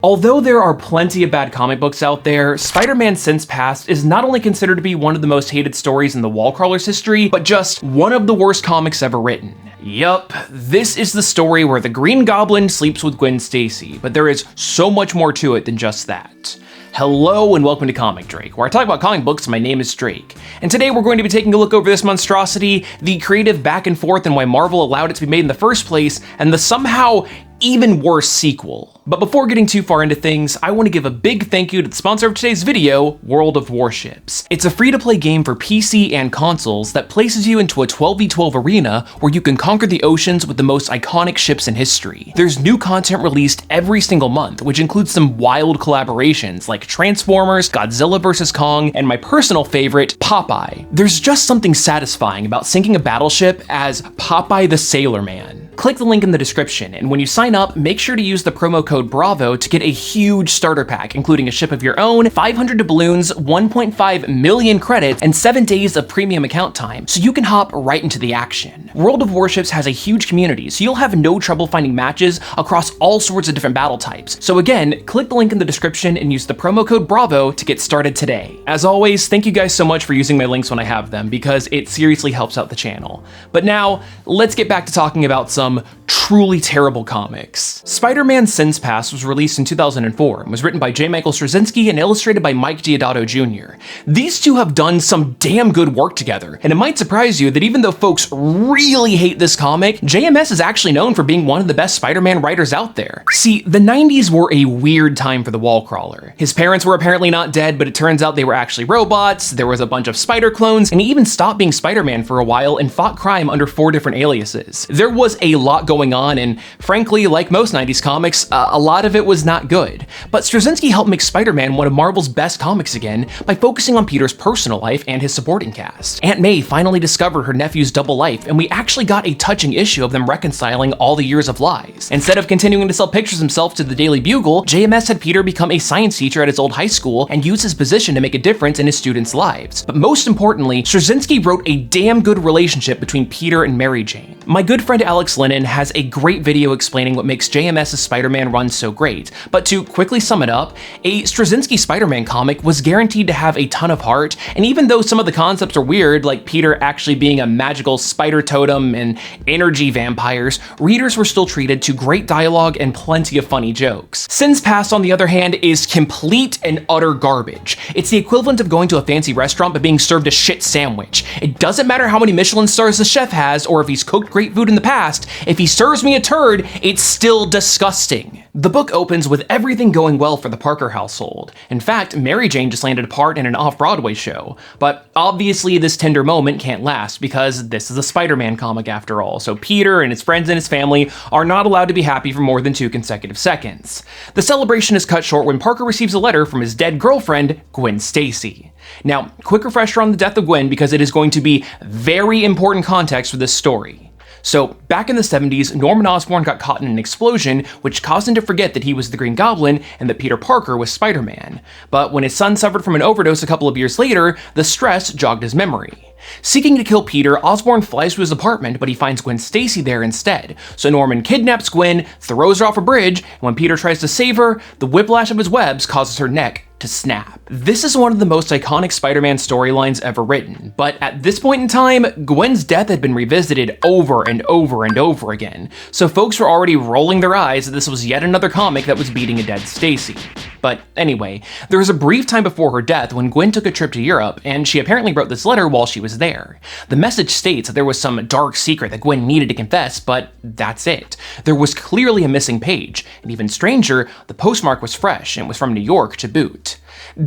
Although there are plenty of bad comic books out there, Spider-Man Since Past is not only considered to be one of the most hated stories in the Wallcrawler's history, but just one of the worst comics ever written. Yup, this is the story where the Green Goblin sleeps with Gwen Stacy, but there is so much more to it than just that. Hello and welcome to Comic Drake, where I talk about comic books. My name is Drake, and today we're going to be taking a look over this monstrosity, the creative back and forth and why Marvel allowed it to be made in the first place, and the somehow even worse sequel. But before getting too far into things, I want to give a big thank you to the sponsor of today's video, World of Warships. It's a free-to-play game for PC and consoles that places you into a 12v12 arena where you can conquer the oceans with the most iconic ships in history. There's new content released every single month, which includes some wild collaborations like Transformers, Godzilla vs. Kong, and my personal favorite, Popeye. There's just something satisfying about sinking a battleship as Popeye the Sailor Man. Click the link in the description, and when you sign up, make sure to use the promo code BRAVO to get a huge starter pack, including a ship of your own, 500 doubloons, 1.5 million credits, and 7 days of premium account time, so you can hop right into the action. World of Warships has a huge community, so you'll have no trouble finding matches across all sorts of different battle types. So again, click the link in the description and use the promo code BRAVO to get started today. As always, thank you guys so much for using my links when I have them, because it seriously helps out the channel. But now, let's get back to talking about some truly terrible comics. Spider-Man Since Past was released in 2004 and was written by J. Michael Straczynski and illustrated by Mike Deodato Jr. These two have done some damn good work together, and it might surprise you that even though folks really hate this comic, JMS is actually known for being one of the best Spider-Man writers out there. See, the 90s were a weird time for the Wallcrawler. His parents were apparently not dead, but it turns out they were actually robots, there was a bunch of spider clones, and he even stopped being Spider-Man for a while and fought crime under 4 different aliases. There was a lot going on, and frankly, like most 90s comics, a lot of it was not good. But Straczynski helped make Spider-Man one of Marvel's best comics again by focusing on Peter's personal life and his supporting cast. Aunt May finally discovered her nephew's double life, and we actually got a touching issue of them reconciling all the years of lies. Instead of continuing to sell pictures himself to the Daily Bugle, JMS had Peter become a science teacher at his old high school and use his position to make a difference in his students' lives. But most importantly, Straczynski wrote a damn good relationship between Peter and Mary Jane. My good friend Alex Lennon has a great video explaining what makes JMS's Spider-Man run so great, but to quickly sum it up, a Straczynski Spider-Man comic was guaranteed to have a ton of heart, and even though some of the concepts are weird, like Peter actually being a magical spider totem and energy vampires, readers were still treated to great dialogue and plenty of funny jokes. Since Past, on the other hand, is complete and utter garbage. It's the equivalent of going to a fancy restaurant but being served a shit sandwich. It doesn't matter how many Michelin stars the chef has or if he's cooked great food in the past, if he serves me a turd, it's still disgusting. The book opens with everything going well for the Parker household. In fact, Mary Jane just landed a part in an off-Broadway show. But obviously this tender moment can't last because this is a Spider-Man comic after all, so Peter and his friends and his family are not allowed to be happy for more than 2 consecutive seconds. The celebration is cut short when Parker receives a letter from his dead girlfriend, Gwen Stacy. Now, quick refresher on the death of Gwen because it is going to be very important context for this story. So, back in the 70s, Norman Osborn got caught in an explosion, which caused him to forget that he was the Green Goblin and that Peter Parker was Spider-Man. But when his son suffered from an overdose a couple of years later, the stress jogged his memory. Seeking to kill Peter, Osborn flies to his apartment, but he finds Gwen Stacy there instead. So Norman kidnaps Gwen, throws her off a bridge, and when Peter tries to save her, the whiplash of his webs causes her neck to snap. This is one of the most iconic Spider-Man storylines ever written, but at this point in time, Gwen's death had been revisited over and over and over again, so folks were already rolling their eyes that this was yet another comic that was beating a dead Stacy. But anyway, there was a brief time before her death when Gwen took a trip to Europe, and she apparently wrote this letter while she was there. The message states that there was some dark secret that Gwen needed to confess, but that's it. There was clearly a missing page, and even stranger, the postmark was fresh and was from New York to boot.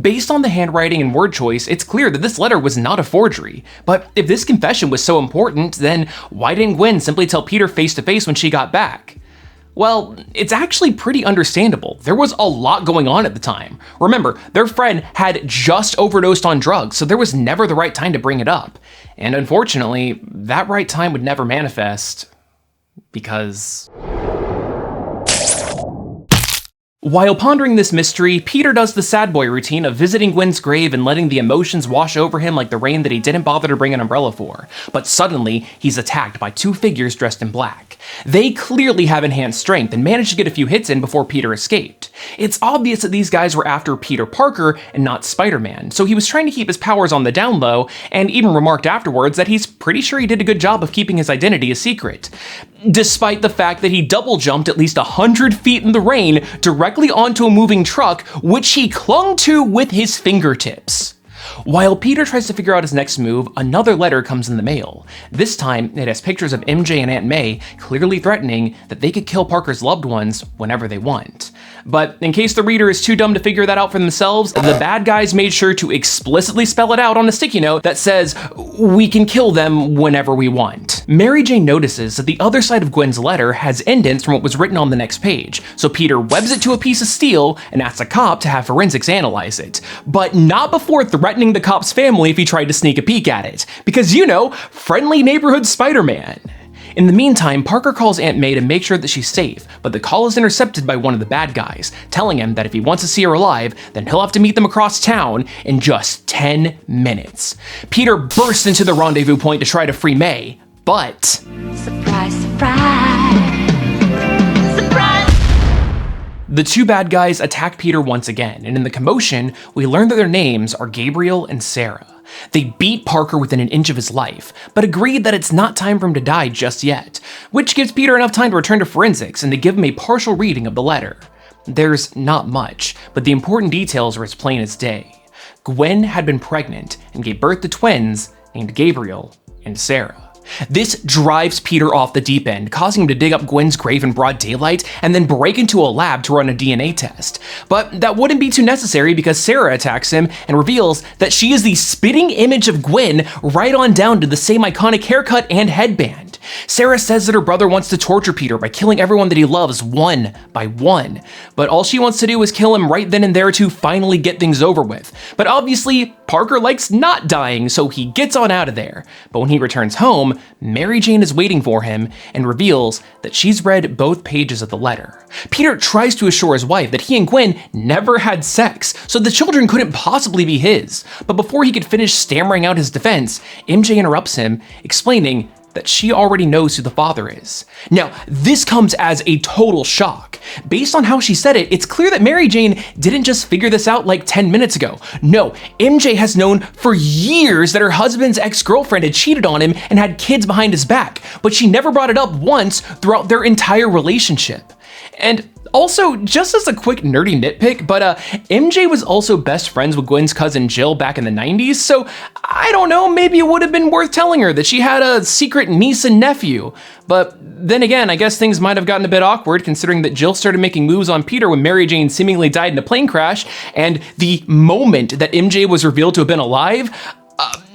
Based on the handwriting and word choice, it's clear that this letter was not a forgery. But if this confession was so important, then why didn't Gwen simply tell Peter face to face when she got back? Well, it's actually pretty understandable. There was a lot going on at the time. Remember, their friend had just overdosed on drugs, so there was never the right time to bring it up. And unfortunately, that right time would never manifest because While pondering this mystery, Peter does the sad boy routine of visiting Gwen's grave and letting the emotions wash over him like the rain that he didn't bother to bring an umbrella for. But suddenly, he's attacked by two figures dressed in black. They clearly have enhanced strength and managed to get a few hits in before Peter escaped. It's obvious that these guys were after Peter Parker and not Spider-Man, so he was trying to keep his powers on the down low, and even remarked afterwards that he's pretty sure he did a good job of keeping his identity a secret. Despite the fact that he double jumped at least 100 feet in the rain directly onto a moving truck, which he clung to with his fingertips. While Peter tries to figure out his next move, another letter comes in the mail. This time, it has pictures of MJ and Aunt May, clearly threatening that they could kill Parker's loved ones whenever they want. But in case the reader is too dumb to figure that out for themselves, the bad guys made sure to explicitly spell it out on a sticky note that says, "We can kill them whenever we want." Mary Jane notices that the other side of Gwen's letter has indents from what was written on the next page, so Peter webs it to a piece of steel and asks a cop to have forensics analyze it. But not before threatening the cop's family if he tried to sneak a peek at it. Because, you know, friendly neighborhood Spider-Man. In the meantime, Parker calls Aunt May to make sure that she's safe, but the call is intercepted by one of the bad guys, telling him that if he wants to see her alive, then he'll have to meet them across town in just 10 minutes. Peter bursts into the rendezvous point to try to free May, but... Surprise, surprise! Surprise! The two bad guys attack Peter once again, and in the commotion, we learn that their names are Gabriel and Sarah. They beat Parker within an inch of his life, but agreed that it's not time for him to die just yet, which gives Peter enough time to return to forensics and to give him a partial reading of the letter. There's not much, but the important details are as plain as day. Gwen had been pregnant and gave birth to twins named Gabriel and Sarah. This drives Peter off the deep end, causing him to dig up Gwen's grave in broad daylight and then break into a lab to run a DNA test. But that wouldn't be too necessary because Sarah attacks him and reveals that she is the spitting image of Gwen, right on down to the same iconic haircut and headband. Sarah says that her brother wants to torture Peter by killing everyone that he loves one by one, but all she wants to do is kill him right then and there to finally get things over with. But obviously, Parker likes not dying, so he gets on out of there. But when he returns home, Mary Jane is waiting for him and reveals that she's read both pages of the letter. Peter tries to assure his wife that he and Gwen never had sex, so the children couldn't possibly be his. But before he could finish stammering out his defense, MJ interrupts him, explaining that she already knows who the father is. Now, this comes as a total shock. Based on how she said it, it's clear that Mary Jane didn't just figure this out like 10 minutes ago. No, MJ has known for years that her husband's ex-girlfriend had cheated on him and had kids behind his back, but she never brought it up once throughout their entire relationship. And also, just as a quick nerdy nitpick, but MJ was also best friends with Gwen's cousin Jill back in the 90s, so I don't know, maybe it would have been worth telling her that she had a secret niece and nephew. But then again, I guess things might have gotten a bit awkward considering that Jill started making moves on Peter when Mary Jane seemingly died in a plane crash, and the moment that MJ was revealed to have been alive,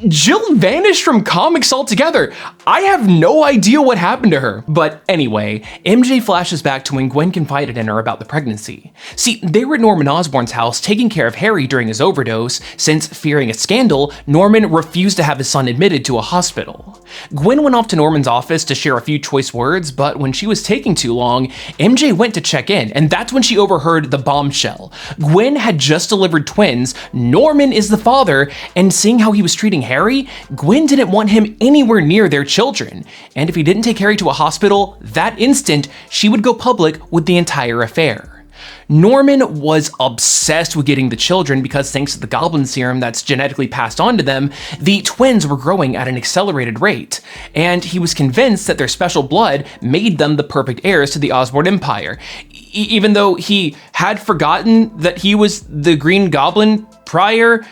Jill vanished from comics altogether. I have no idea what happened to her. But anyway, MJ flashes back to when Gwen confided in her about the pregnancy. See, they were at Norman Osborn's house taking care of Harry during his overdose, since fearing a scandal, Norman refused to have his son admitted to a hospital. Gwen went off to Norman's office to share a few choice words, but when she was taking too long, MJ went to check in, and that's when she overheard the bombshell. Gwen had just delivered twins, Norman is the father, and seeing how he was treating Harry, Gwen didn't want him anywhere near their children, and if he didn't take Harry to a hospital, that instant, she would go public with the entire affair. Norman was obsessed with getting the children because thanks to the goblin serum that's genetically passed on to them, the twins were growing at an accelerated rate, and he was convinced that their special blood made them the perfect heirs to the Osborn Empire. Even though he had forgotten that he was the Green Goblin prior,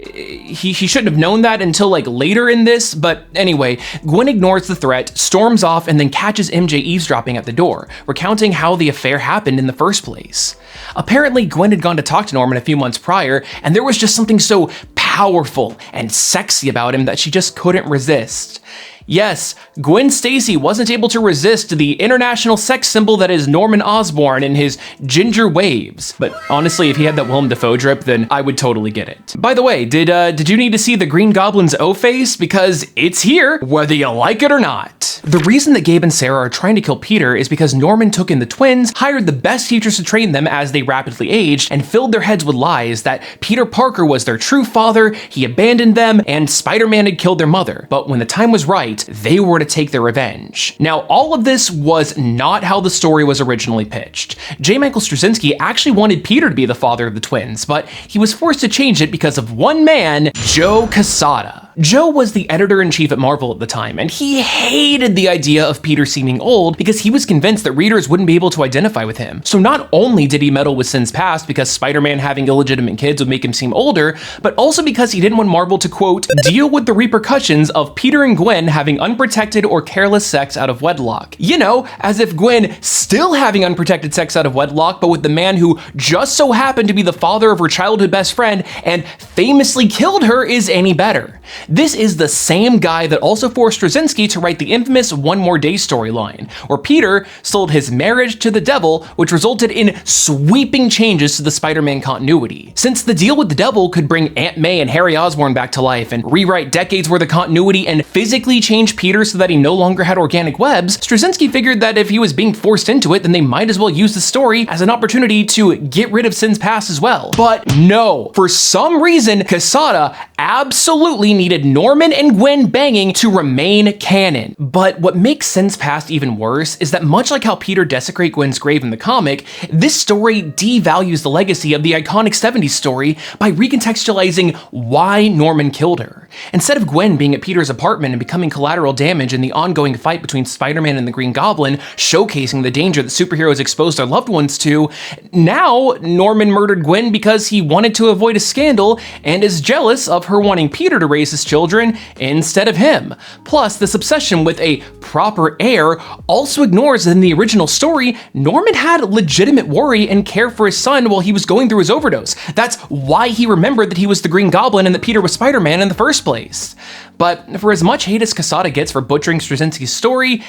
he shouldn't have known that until like later in this, but anyway, Gwen ignores the threat, storms off, and then catches MJ eavesdropping at the door, recounting how the affair happened in the first place. Apparently, Gwen had gone to talk to Norman a few months prior, and there was just something so powerful and sexy about him that she just couldn't resist. Yes, Gwen Stacy wasn't able to resist the international sex symbol that is Norman Osborn and his ginger waves. But honestly, if he had that Willem Dafoe drip, then I would totally get it. By the way, did you need to see the Green Goblin's O-face? Because it's here, whether you like it or not. The reason that Gabe and Sarah are trying to kill Peter is because Norman took in the twins, hired the best teachers to train them as they rapidly aged, and filled their heads with lies that Peter Parker was their true father, he abandoned them, and Spider-Man had killed their mother. But when the time was right, they were to take their revenge. Now, all of this was not how the story was originally pitched. J. Michael Straczynski actually wanted Peter to be the father of the twins, but he was forced to change it because of one man, Joe Quesada. Joe was the editor-in-chief at Marvel at the time, and he hated the idea of Peter seeming old because he was convinced that readers wouldn't be able to identify with him. So not only did he meddle with Sins Past because Spider-Man having illegitimate kids would make him seem older, but also because he didn't want Marvel to, quote, deal with the repercussions of Peter and Gwen having unprotected or careless sex out of wedlock. You know, as if Gwen still having unprotected sex out of wedlock, but with the man who just so happened to be the father of her childhood best friend and famously killed her is any better. This is the same guy that also forced Straczynski to write the infamous One More Day storyline, where Peter sold his marriage to the devil, which resulted in sweeping changes to the Spider-Man continuity. Since the deal with the devil could bring Aunt May and Harry Osborn back to life and rewrite decades worth of continuity and physically change Peter so that he no longer had organic webs, Straczynski figured that if he was being forced into it, then they might as well use the story as an opportunity to get rid of Sins Past as well. But no, for some reason, Quesada absolutely needed Norman and Gwen banging to remain canon. But what makes Sins Past even worse is that much like how Peter desecrated Gwen's grave in the comic, this story devalues the legacy of the iconic 70s story by recontextualizing why Norman killed her. Instead of Gwen being at Peter's apartment and becoming collateral damage in the ongoing fight between Spider-Man and the Green Goblin, showcasing the danger that superheroes expose their loved ones to, now Norman murdered Gwen because he wanted to avoid a scandal and is jealous of her wanting Peter to raise his children instead of him. Plus, this obsession with a proper heir also ignores that in the original story, Norman had legitimate worry and care for his son while he was going through his overdose. That's why he remembered that he was the Green Goblin and that Peter was Spider-Man in the first place. But for as much hate as Quesada gets for butchering Straczynski's story,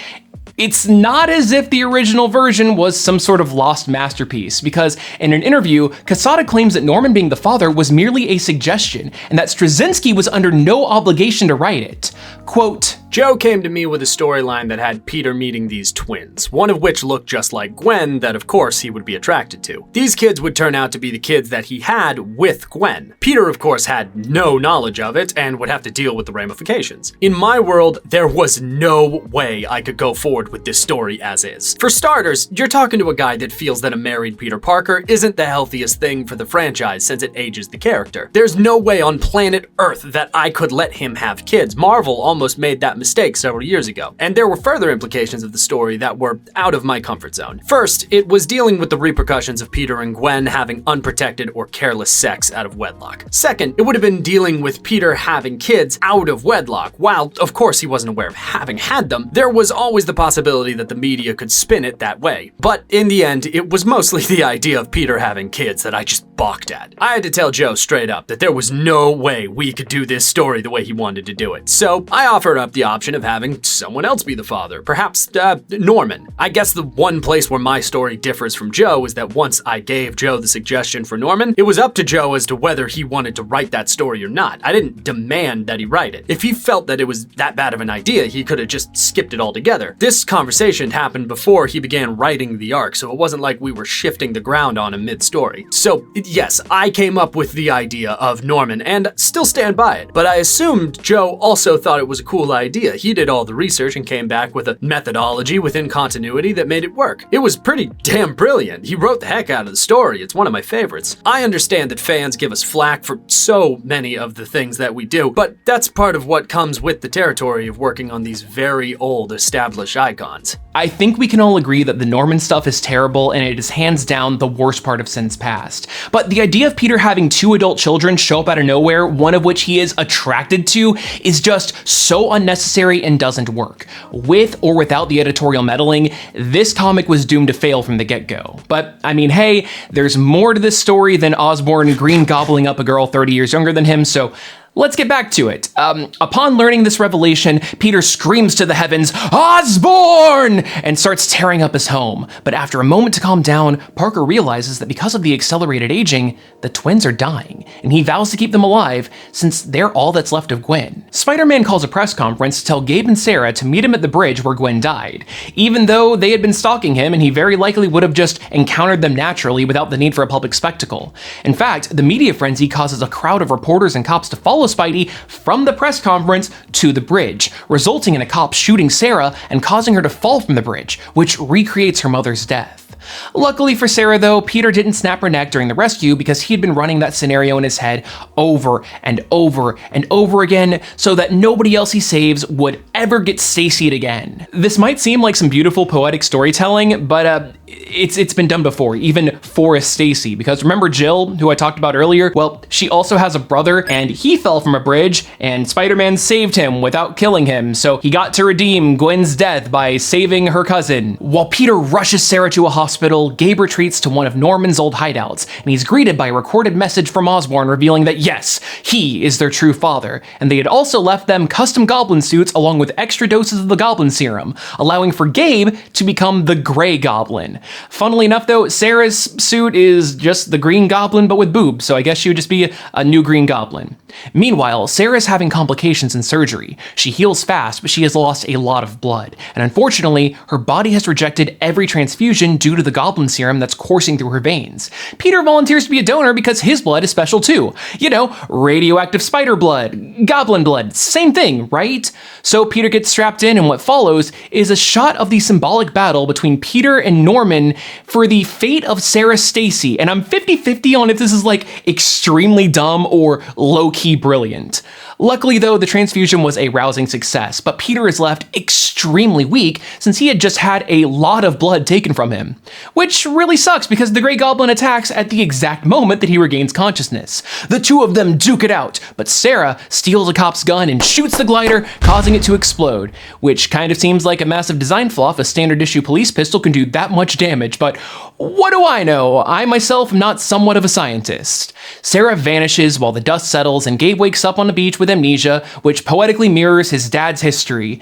it's not as if the original version was some sort of lost masterpiece, because in an interview, Quesada claims that Norman being the father was merely a suggestion, and that Straczynski was under no obligation to write it. Quote, Joe came to me with a storyline that had Peter meeting these twins, one of which looked just like Gwen that of course he would be attracted to. These kids would turn out to be the kids that he had with Gwen. Peter of course had no knowledge of it and would have to deal with the ramifications. In my world, there was no way I could go forward with this story as is. For starters, you're talking to a guy that feels that a married Peter Parker isn't the healthiest thing for the franchise since it ages the character. There's no way on planet Earth that I could let him have kids. Marvel almost made that mistake several years ago, and there were further implications of the story that were out of my comfort zone. First, it was dealing with the repercussions of Peter and Gwen having unprotected or careless sex out of wedlock. Second, it would have been dealing with Peter having kids out of wedlock. While, of course, he wasn't aware of having had them, there was always the possibility that the media could spin it that way. But in the end, it was mostly the idea of Peter having kids that I just balked at. I had to tell Joe straight up that there was no way we could do this story the way he wanted to do it. So I offered up the option of having someone else be the father, perhaps Norman. I guess the one place where my story differs from Joe is that once I gave Joe the suggestion for Norman, it was up to Joe as to whether he wanted to write that story or not. I didn't demand that he write it. If he felt that it was that bad of an idea, he could have just skipped it altogether. This conversation happened before he began writing the arc, so it wasn't like we were shifting the ground on him mid-story. So yes, I came up with the idea of Norman and still stand by it, but I assumed Joe also thought it was a cool idea. He did all the research and came back with a methodology within continuity that made it work. It was pretty damn brilliant. He wrote the heck out of the story. It's one of my favorites. I understand that fans give us flack for so many of the things that we do, but that's part of what comes with the territory of working on these very old established icons. I think we can all agree that the Norman stuff is terrible and it is hands down the worst part of Sins Past. But the idea of Peter having two adult children show up out of nowhere, one of which he is attracted to, is just so unnecessary and doesn't work. With or without the editorial meddling, this comic was doomed to fail from the get-go. But I mean, hey, there's more to this story than Osborn green gobbling up a girl 30 years younger than him, so Let's get back to it. Upon learning this revelation, Peter screams to the heavens, "Osborn!" and starts tearing up his home. But after a moment to calm down, Parker realizes that because of the accelerated aging, the twins are dying, and he vows to keep them alive since they're all that's left of Gwen. Spider-Man calls a press conference to tell Gabe and Sarah to meet him at the bridge where Gwen died, even though they had been stalking him and he very likely would have just encountered them naturally without the need for a public spectacle. In fact, the media frenzy causes a crowd of reporters and cops to follow Spidey from the press conference to the bridge, resulting in a cop shooting Sarah and causing her to fall from the bridge, which recreates her mother's death. Luckily for Sarah though, Peter didn't snap her neck during the rescue because he had been running that scenario in his head over and over and over again so that nobody else he saves would ever get Stacy'd again. This might seem like some beautiful poetic storytelling, but it's been done before, even for Stacy, because remember Jill, who I talked about earlier? Well, she also has a brother and he fell from a bridge and Spider-Man saved him without killing him, so he got to redeem Gwen's death by saving her cousin. While Peter rushes Sarah to a hospital, Gabe retreats to one of Norman's old hideouts, and he's greeted by a recorded message from Osborn revealing that yes, he is their true father, and they had also left them custom goblin suits along with extra doses of the goblin serum, allowing for Gabe to become the Gray Goblin. Funnily enough though, Sarah's suit is just the Green Goblin but with boobs, so I guess she would just be a new Green Goblin. Meanwhile, Sarah's having complications in surgery. She heals fast, but she has lost a lot of blood, and unfortunately, her body has rejected every transfusion due to the goblin serum that's coursing through her veins. Peter volunteers to be a donor because his blood is special too. You know, radioactive spider blood, goblin blood, same thing, right? So Peter gets strapped in, and what follows is a shot of the symbolic battle between Peter and Norman for the fate of Sarah Stacy, and I'm 50-50 on if this is like extremely dumb or low-key brilliant. Luckily though, the transfusion was a rousing success, but Peter is left extremely weak since he had just had a lot of blood taken from him. Which really sucks because the Grey Goblin attacks at the exact moment that he regains consciousness. The two of them duke it out, but Sarah steals a cop's gun and shoots the glider, causing it to explode, which kind of seems like a massive design flaw if a standard issue police pistol can do that much damage, but what do I know? I myself am not somewhat of a scientist. Sarah vanishes while the dust settles and Gabe wakes up on the beach with amnesia, which poetically mirrors his dad's history.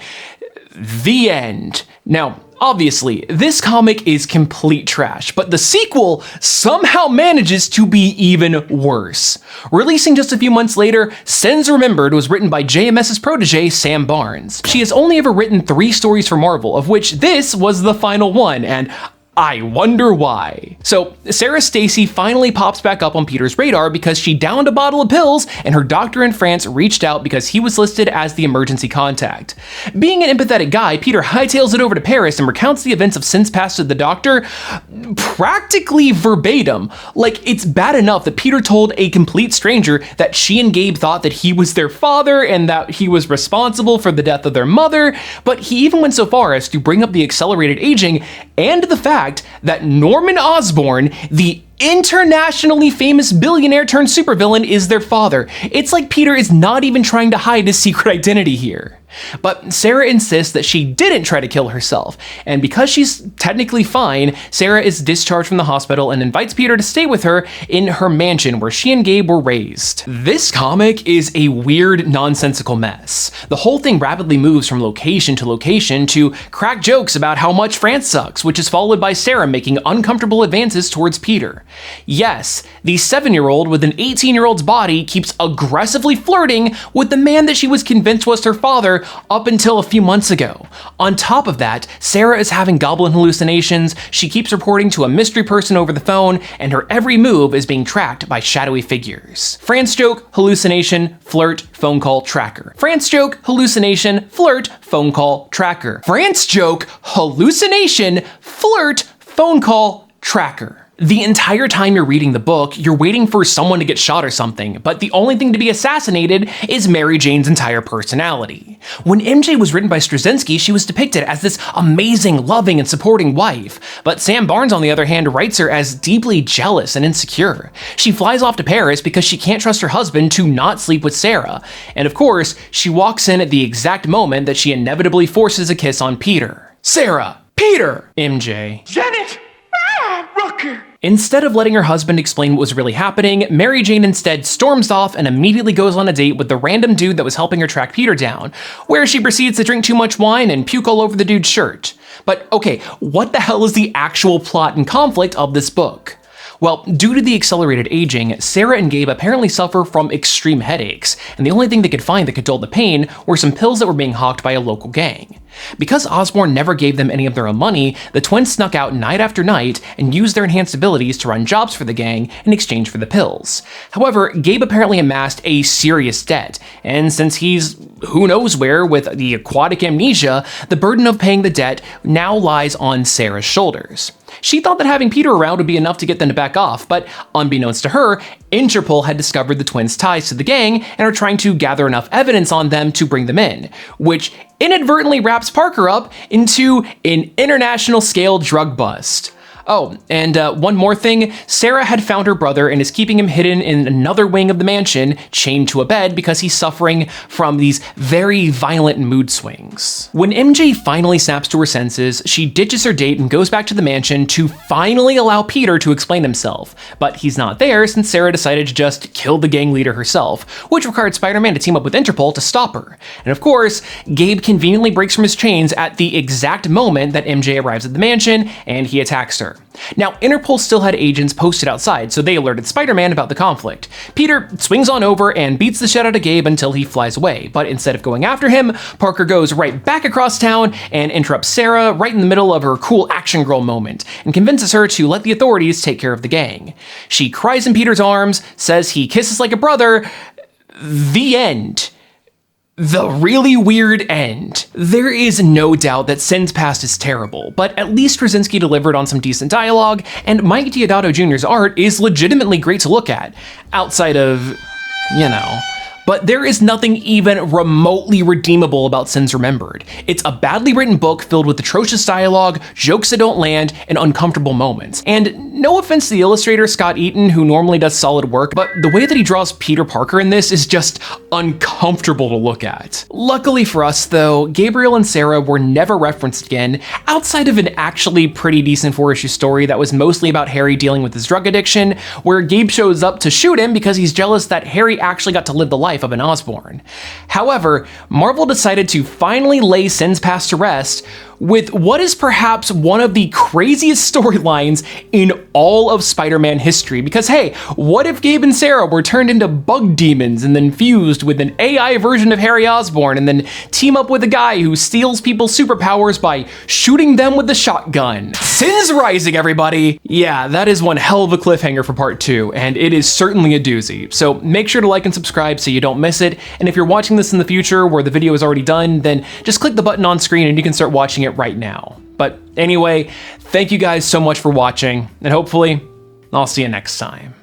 The end. Now, obviously, this comic is complete trash, but the sequel somehow manages to be even worse. Releasing just a few months later, Sins Remembered was written by JMS's protege, Sam Barnes. She has only ever written 3 stories for Marvel, of which this was the final one, and I wonder why. So, Sarah Stacy finally pops back up on Peter's radar because she downed a bottle of pills and her doctor in France reached out because he was listed as the emergency contact. Being an empathetic guy, Peter hightails it over to Paris and recounts the events of Sin's past to the doctor practically verbatim. Like, it's bad enough that Peter told a complete stranger that she and Gabe thought that he was their father and that he was responsible for the death of their mother, but he even went so far as to bring up the accelerated aging and the fact that Norman Osborn, the internationally famous billionaire turned supervillain, is their father. It's like Peter is not even trying to hide his secret identity here. But Sarah insists that she didn't try to kill herself, and because she's technically fine, Sarah is discharged from the hospital and invites Peter to stay with her in her mansion where she and Gabe were raised. This comic is a weird, nonsensical mess. The whole thing rapidly moves from location to location to crack jokes about how much France sucks, which is followed by Sarah making uncomfortable advances towards Peter. Yes, the 7-year-old with an 18-year-old's body keeps aggressively flirting with the man that she was convinced was her father up until a few months ago. On top of that, Sarah is having goblin hallucinations, she keeps reporting to a mystery person over the phone, and her every move is being tracked by shadowy figures. France joke, hallucination, flirt, phone call, tracker. France joke, hallucination, flirt, phone call, tracker. France joke, hallucination, flirt, phone call, tracker. The entire time you're reading the book, you're waiting for someone to get shot or something, but the only thing to be assassinated is Mary Jane's entire personality. When MJ was written by Straczynski, she was depicted as this amazing, loving, and supporting wife, but Sam Barnes, on the other hand, writes her as deeply jealous and insecure. She flies off to Paris because she can't trust her husband to not sleep with Sarah, and of course, she walks in at the exact moment that she inevitably forces a kiss on Peter. Sarah! Peter! MJ. Janet! Ah, look! Instead of letting her husband explain what was really happening, Mary Jane instead storms off and immediately goes on a date with the random dude that was helping her track Peter down, where she proceeds to drink too much wine and puke all over the dude's shirt. But okay, what the hell is the actual plot and conflict of this book? Well, due to the accelerated aging, Sarah and Gabe apparently suffer from extreme headaches, and the only thing they could find that could dull the pain were some pills that were being hawked by a local gang. Because Osborn never gave them any of their own money, the twins snuck out night after night and used their enhanced abilities to run jobs for the gang in exchange for the pills. However, Gabe apparently amassed a serious debt, and since he's who knows where with the aquatic amnesia, the burden of paying the debt now lies on Sarah's shoulders. She thought that having Peter around would be enough to get them to back off, but unbeknownst to her, Interpol had discovered the twins' ties to the gang and are trying to gather enough evidence on them to bring them in, which inadvertently wraps Parker up into an international scale drug bust. Oh, and one more thing, Sarah had found her brother and is keeping him hidden in another wing of the mansion, chained to a bed because he's suffering from these very violent mood swings. When MJ finally snaps to her senses, she ditches her date and goes back to the mansion to finally allow Peter to explain himself, but he's not there since Sarah decided to just kill the gang leader herself, which required Spider-Man to team up with Interpol to stop her. And of course, Gabe conveniently breaks from his chains at the exact moment that MJ arrives at the mansion and he attacks her. Now, Interpol still had agents posted outside, so they alerted Spider-Man about the conflict. Peter swings on over and beats the shit out of Gabe until he flies away, but instead of going after him, Parker goes right back across town and interrupts Sarah right in the middle of her cool action girl moment and convinces her to let the authorities take care of the gang. She cries in Peter's arms, says he kisses like a brother. The end. The really weird end. There is no doubt that Sins Past is terrible, but at least Krasinski delivered on some decent dialogue, and Mike Deodato Jr.'s art is legitimately great to look at, outside of, you know. But there is nothing even remotely redeemable about Sins Remembered. It's a badly written book filled with atrocious dialogue, jokes that don't land, and uncomfortable moments. And no offense to the illustrator Scott Eaton, who normally does solid work, but the way that he draws Peter Parker in this is just uncomfortable to look at. Luckily for us though, Gabriel and Sarah were never referenced again, outside of an actually pretty decent 4-issue story that was mostly about Harry dealing with his drug addiction, where Gabe shows up to shoot him because he's jealous that Harry actually got to live the life of an Osborn. However, Marvel decided to finally lay Sins Past to rest with what is perhaps one of the craziest storylines in all of Spider-Man history. Because hey, what if Gabe and Sarah were turned into bug demons and then fused with an AI version of Harry Osborn and then team up with a guy who steals people's superpowers by shooting them with a shotgun? Sins Rising, everybody! Yeah, that is one hell of a cliffhanger for part 2, and it is certainly a doozy. So make sure to like and subscribe so you don't miss it, and if you're watching this in the future where the video is already done, then just click the button on screen and you can start watching it right now. But anyway, thank you guys so much for watching, and hopefully, I'll see you next time.